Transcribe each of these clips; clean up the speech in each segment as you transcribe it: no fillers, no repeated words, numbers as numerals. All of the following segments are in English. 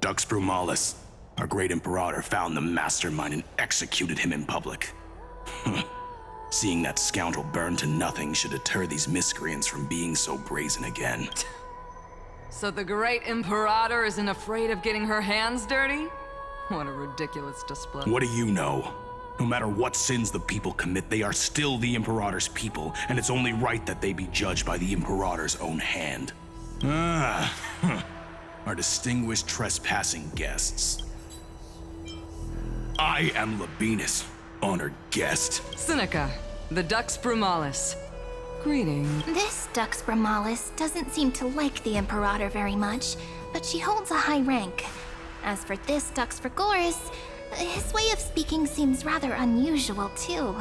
Dux Brumalis. Our great Imperator found the mastermind and executed him in public. Seeing that scoundrel burn to nothing should deter these miscreants from being so brazen again. So the great Imperator isn't afraid of getting her hands dirty? What a ridiculous display. What do you know? No matter what sins the people commit, they are still the Imperator's people, and it's only right that they be judged by the Imperator's own hand. Our distinguished trespassing guests. I am Labinas, honored guest. Seneca, the Dux Brumalis. Greetings. This Dux Brumalis doesn't seem to like the Imperator very much, but she holds a high rank. As for this Dux Frigoris, his way of speaking seems rather unusual, too.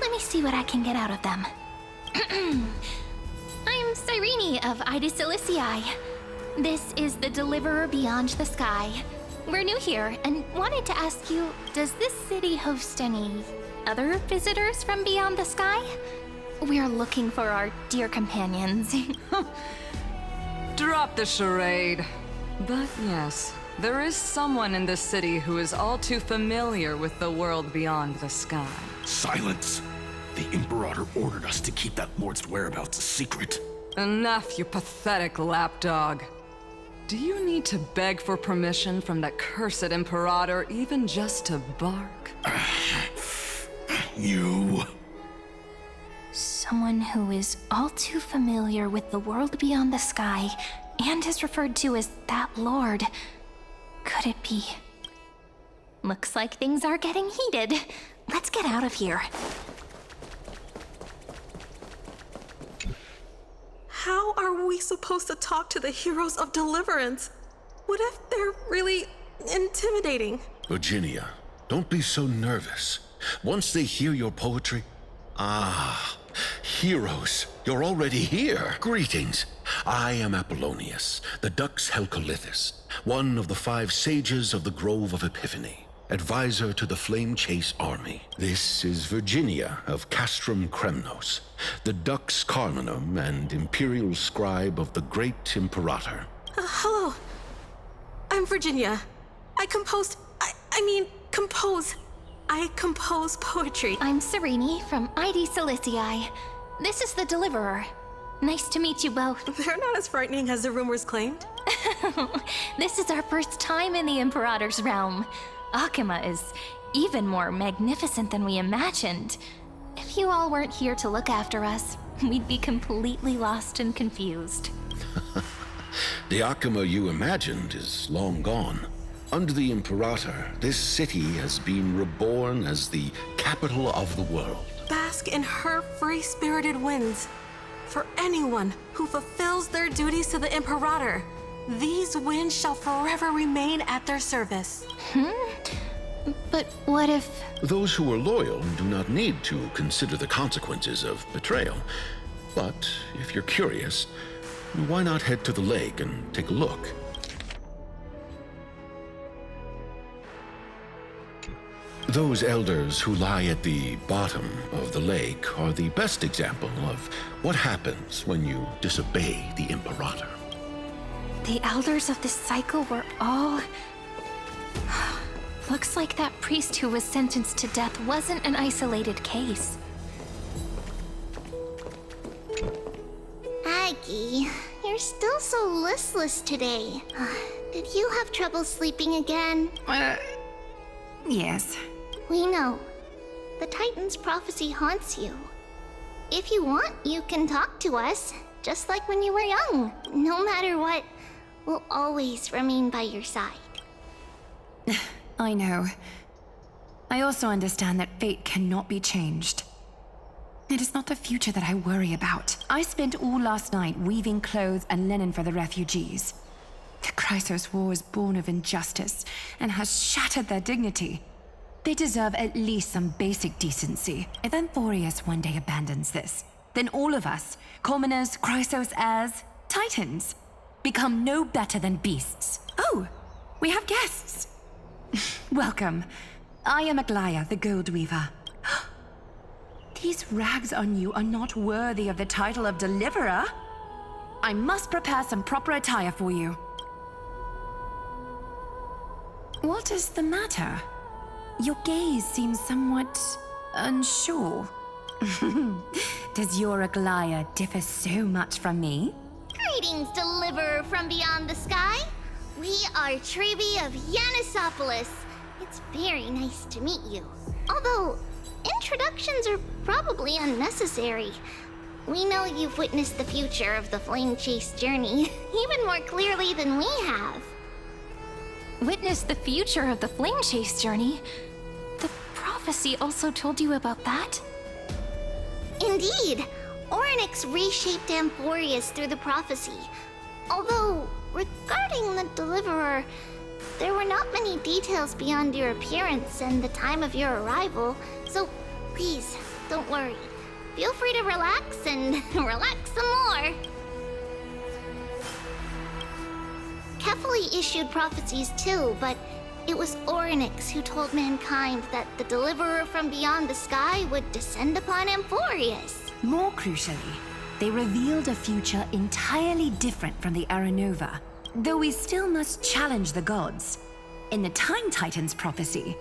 Let me see what I can get out of them. I'm Cyrene of Ida Cilicii. This is the Deliverer Beyond the Sky. We're new here and wanted to ask you, does this city host any other visitors from beyond the sky? We're looking for our dear companions. Drop the charade. But yes, there is someone in this city who is all too familiar with the world beyond the sky. Silence! The Imperator ordered us to keep that lord's whereabouts a secret. Enough, you pathetic lapdog. Do you need to beg for permission from that cursed Imperator even just to bark? You... Someone who is all too familiar with the world beyond the sky and is referred to as that lord. Could it be? Looks like things are getting heated. Let's get out of here. How are we supposed to talk to the heroes of deliverance? What if they're really intimidating? Virginia, don't be so nervous. Once they hear your poetry... heroes, you're already here. Greetings. I am Apollonius, the Dux Helcolithus, one of the 5 sages of the Grove of Epiphany, advisor to the Flame Chase army. This is Virginia of Castrum Kremnos, the Dux Carminum and imperial scribe of the great Imperator. Hello. I'm Virginia. I compose poetry. I'm Cyrene from Ida Cilicii. This is the Deliverer. Nice to meet you both. They're not as frightening as the rumors claimed. This is our first time in the Imperator's realm. Akima is even more magnificent than we imagined. If you all weren't here to look after us, we'd be completely lost and confused. The Akima you imagined is long gone. Under the Imperator, this city has been reborn as the capital of the world. Bask in her free-spirited winds. For anyone who fulfills their duties to the Imperator, these winds shall forever remain at their service. But what if... Those who are loyal do not need to consider the consequences of betrayal. But if you're curious, why not head to the lake and take a look? Those elders who lie at the bottom of the lake are the best example of what happens when you disobey the Imperator. The elders of this cycle were all... Looks like that priest who was sentenced to death wasn't an isolated case. Aggie, you're still so listless today. Did you have trouble sleeping again? Yes. We know. The Titan's prophecy haunts you. If you want, you can talk to us, just like when you were young. No matter what, we'll always remain by your side. I know. I also understand that fate cannot be changed. It is not the future that I worry about. I spent all last night weaving clothes and linen for the refugees. The Chrysos War is born of injustice and has shattered their dignity. They deserve at least some basic decency. If Amphoreus one day abandons this, then all of us, commoners, Chrysos heirs, Titans, become no better than beasts. Oh, we have guests. Welcome. I am Aglaya, the Gold Weaver. These rags on you are not worthy of the title of Deliverer. I must prepare some proper attire for you. What is the matter? Your gaze seems somewhat unsure. Does your Aglaya differ so much from me? Greetings, deliverer from beyond the sky. We are Trebi of Yanisopolis. It's very nice to meet you. Although, introductions are probably unnecessary. We know you've witnessed the future of the Flame Chase journey, even more clearly than we have. Witness the future of the Flame Chase journey? The prophecy also told you about that? Indeed. Orynyx reshaped Amphoreus through the prophecy. Although, regarding the Deliverer, there were not many details beyond your appearance and the time of your arrival, so please, don't worry. Feel free to relax and relax some more. Kefali issued prophecies too, but it was Orynyx who told mankind that the Deliverer from beyond the sky would descend upon Amphoreus. More crucially, they revealed a future entirely different from the Aranova. Though we still must challenge the gods. In the Time Titan's prophecy,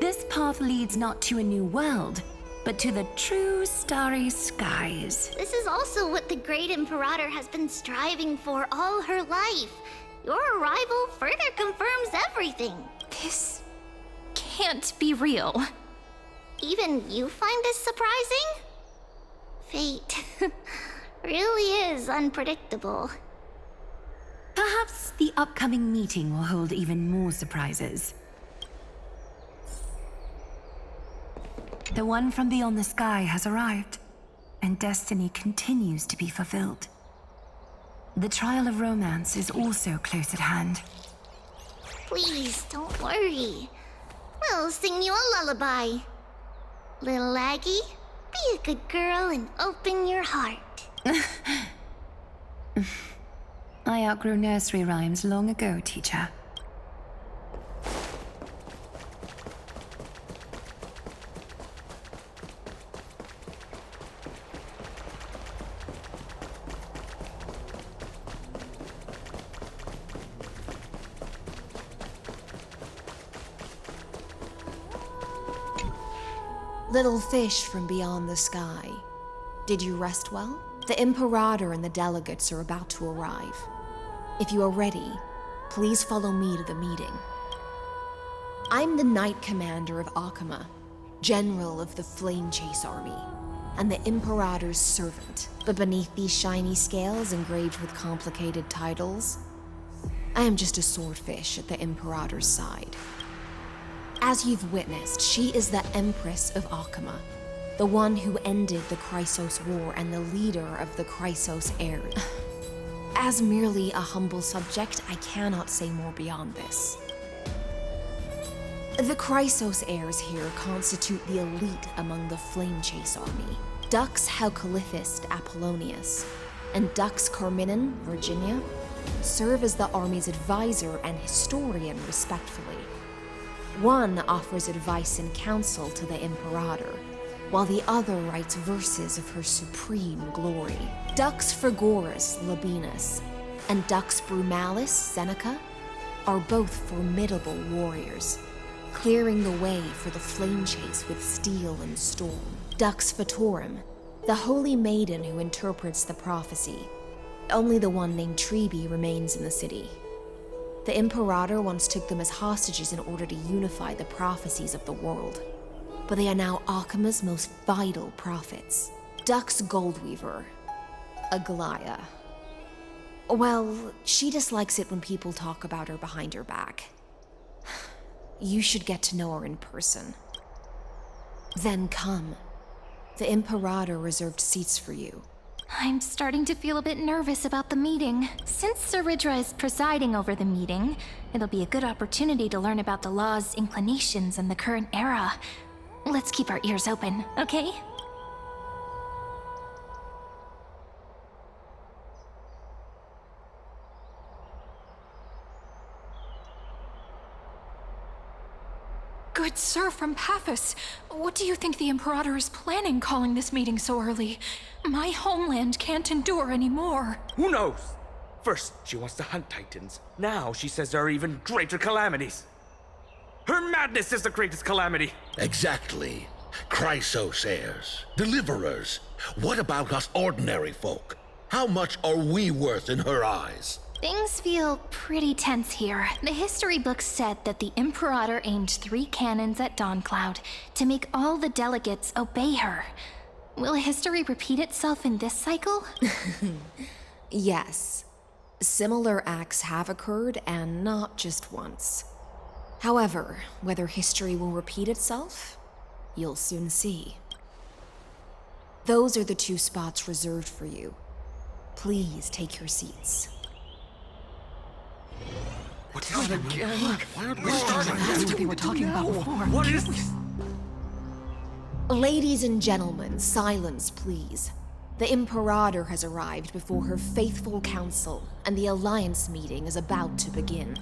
this path leads not to a new world, but to the true starry skies. This is also what the Great Imperator has been striving for all her life. Your arrival further confirms everything. This can't be real. Even you find this surprising? Fate really is unpredictable. Perhaps the upcoming meeting will hold even more surprises. The one from beyond the sky has arrived, and destiny continues to be fulfilled. The trial of romance is also close at hand. Please, don't worry. We'll sing you a lullaby. Little Aggie, be a good girl and open your heart. I outgrew nursery rhymes long ago, teacher. Little fish from beyond the sky. Did you rest well? The Imperator and the delegates are about to arrive. If you are ready, please follow me to the meeting. I'm the Knight Commander of Akama, General of the Flame Chase Army, and the Imperator's servant. But beneath these shiny scales engraved with complicated titles, I am just a swordfish at the Imperator's side. As you've witnessed, she is the Empress of Akama, the one who ended the Chrysos War and the leader of the Chrysos heirs. As merely a humble subject, I cannot say more beyond this. The Chrysos heirs here constitute the elite among the Flame Chase army. Dux Helcolithist Apollonius and Dux Carminin, Virginia, serve as the army's advisor and historian respectively. One offers advice and counsel to the Imperator, while the other writes verses of her supreme glory. Dux Frigoris Labienus and Dux Brumalis Seneca are both formidable warriors, clearing the way for the Flame Chase with steel and storm. Dux Fatorum, the holy maiden who interprets the prophecy. Only the one named Trebi remains in the city. The Imperator once took them as hostages in order to unify the prophecies of the world, but they are now Akama's most vital prophets. Dux Goldweaver, Aglaya. Well, she dislikes it when people talk about her behind her back. You should get to know her in person. Then come. The Imperator reserved seats for you. I'm starting to feel a bit nervous about the meeting. Since Saridra is presiding over the meeting, it'll be a good opportunity to learn about the law's inclinations in the current era. Let's keep our ears open, okay? Good sir from Paphos, what do you think the Imperator is planning calling this meeting so early? My homeland can't endure anymore. Who knows? First, she wants to hunt Titans. Now she says there are even greater calamities. Her madness is the greatest calamity. Exactly. Chrysos heirs, deliverers. What about us ordinary folk? How much are we worth in her eyes? Things feel pretty tense here. The history books said that the Imperator aimed 3 cannons at Dawncloud to make all the delegates obey her. Will history repeat itself in this cycle? Yes. Similar acts have occurred, and not just once. However, whether history will repeat itself, you'll soon see. Those are the 2 spots reserved for you. Please take your seats. What is it again? Why aren't we That's what they were talking about before. What is this? Ladies and gentlemen, silence, please. The Imperator has arrived before her faithful council, and the Alliance meeting is about to begin.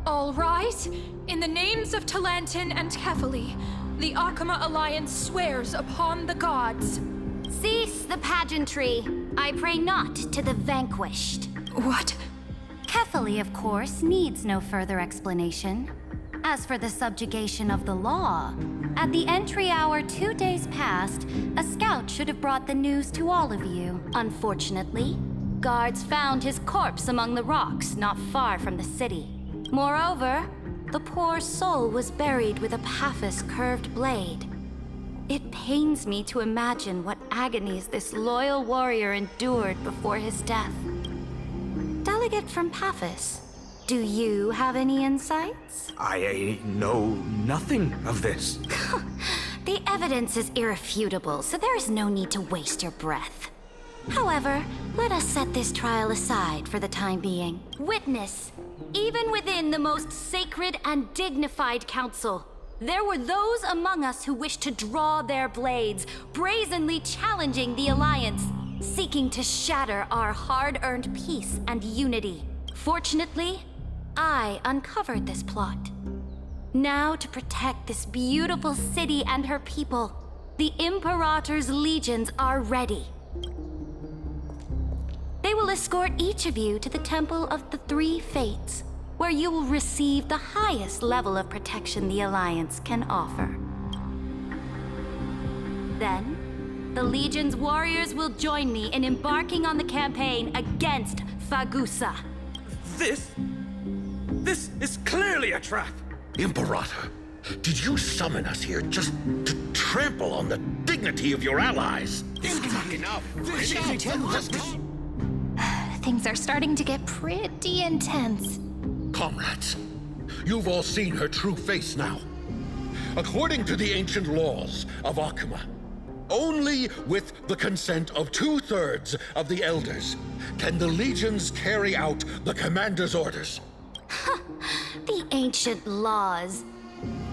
All rise. In the names of Talantin and Kefali, the Akama Alliance swears upon the gods. Cease the pageantry. I pray not to the vanquished. What? Kefali, of course, needs no further explanation. As for the subjugation of the law, at the entry hour 2 days past, a scout should have brought the news to all of you. Unfortunately, guards found his corpse among the rocks not far from the city. Moreover, the poor soul was buried with a Paphos curved blade. It pains me to imagine what agonies this loyal warrior endured before his death. Delegate from Paphos, do you have any insights? I know nothing of this. The evidence is irrefutable, so there is no need to waste your breath. However, let us set this trial aside for the time being. Witness, even within the most sacred and dignified council, there were those among us who wished to draw their blades, brazenly challenging the Alliance, seeking to shatter our hard-earned peace and unity. Fortunately, I uncovered this plot. Now, to protect this beautiful city and her people, the Imperator's legions are ready. They will escort each of you to the Temple of the Three Fates, where you will receive the highest level of protection the Alliance can offer. Then, the Legion's warriors will join me in embarking on the campaign against Fagusa. This is clearly a trap. Imperator, did you summon us here just to trample on the dignity of your allies? Enough. Things are starting to get pretty intense. Comrades, you've all seen her true face now. According to the ancient laws of Akama, only with the consent of 2/3 of the elders can the legions carry out the commander's orders. The ancient laws.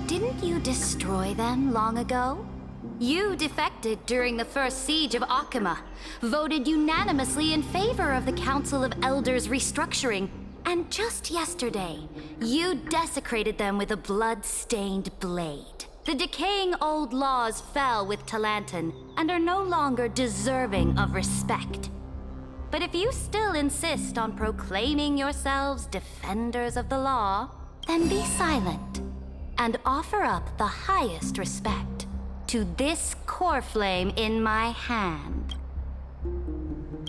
Didn't you destroy them long ago? You defected during the first siege of Akama, voted unanimously in favor of the Council of Elders restructuring, and just yesterday, you desecrated them with a blood-stained blade. The decaying old laws fell with Talantin and are no longer deserving of respect. But if you still insist on proclaiming yourselves defenders of the law, then be silent and offer up the highest respect to this core flame in my hand.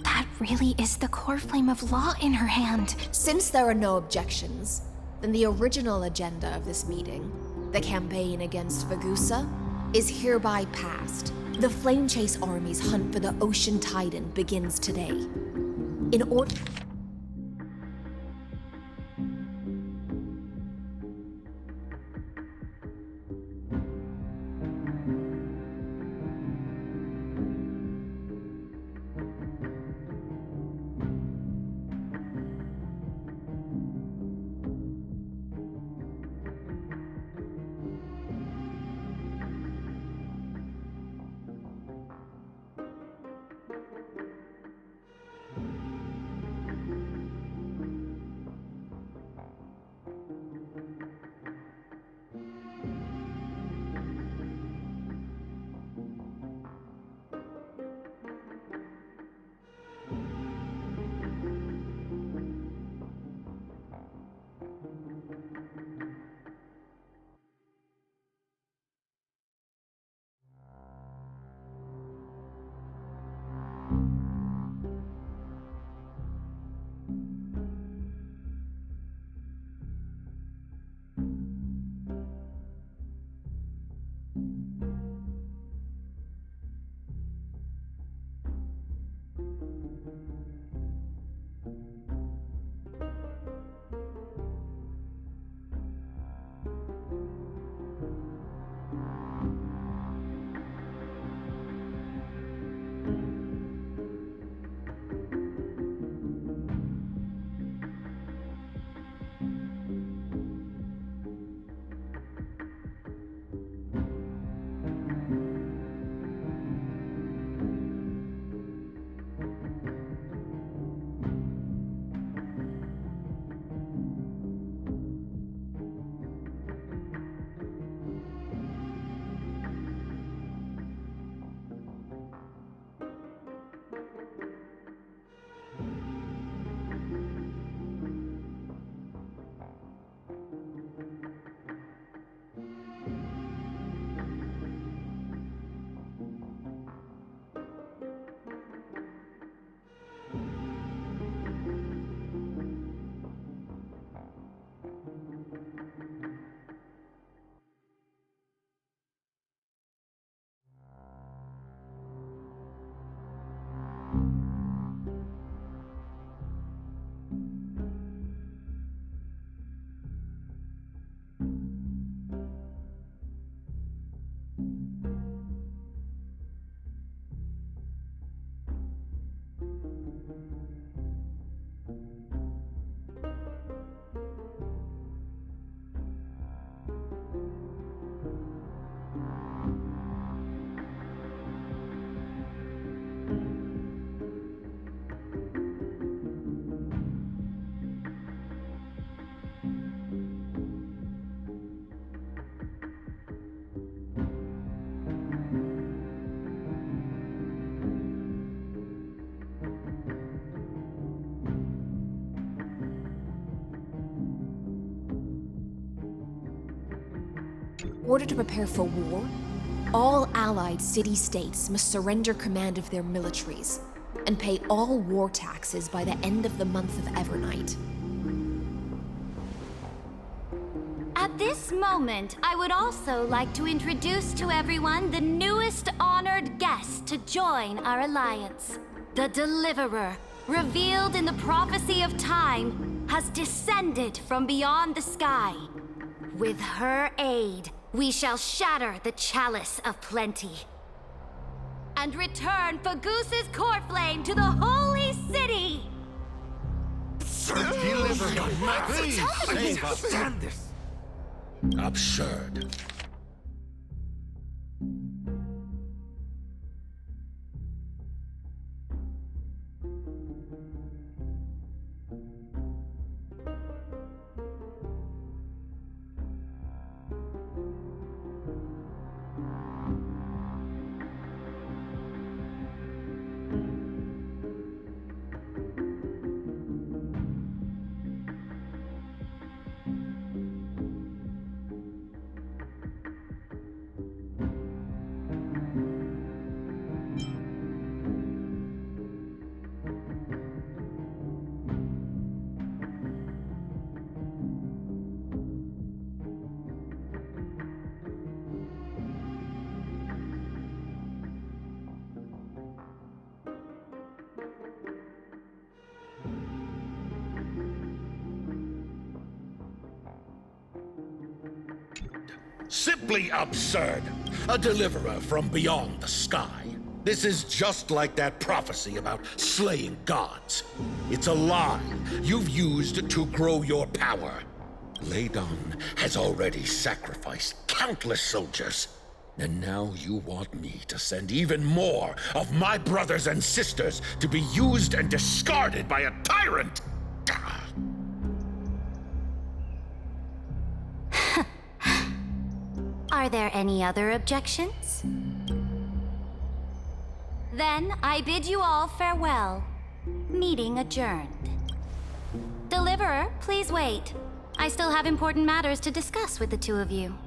That really is the core flame of law in her hand. Since there are no objections, then the original agenda of this meeting, the campaign against Fagusa, is hereby passed. The Flame Chase Army's hunt for the Ocean Titan begins today. In order... In order to prepare for war, all allied city-states must surrender command of their militaries and pay all war taxes by the end of the month of Evernight. At this moment, I would also like to introduce to everyone the newest honored guest to join our alliance. The Deliverer, revealed in the prophecy of time, has descended from beyond the sky. With her aid, we shall shatter the chalice of plenty and return Fagoos's core flame to the holy city! Deliver! Please, save us! Stand this! Absurd. Simply absurd. A deliverer from beyond the sky. This is just like that prophecy about slaying gods. It's a lie you've used to grow your power. Ladon has already sacrificed countless soldiers. And now you want me to send even more of my brothers and sisters to be used and discarded by a tyrant? Are there any other objections? Then I bid you all farewell. Meeting adjourned. Deliverer, please wait. I still have important matters to discuss with the two of you.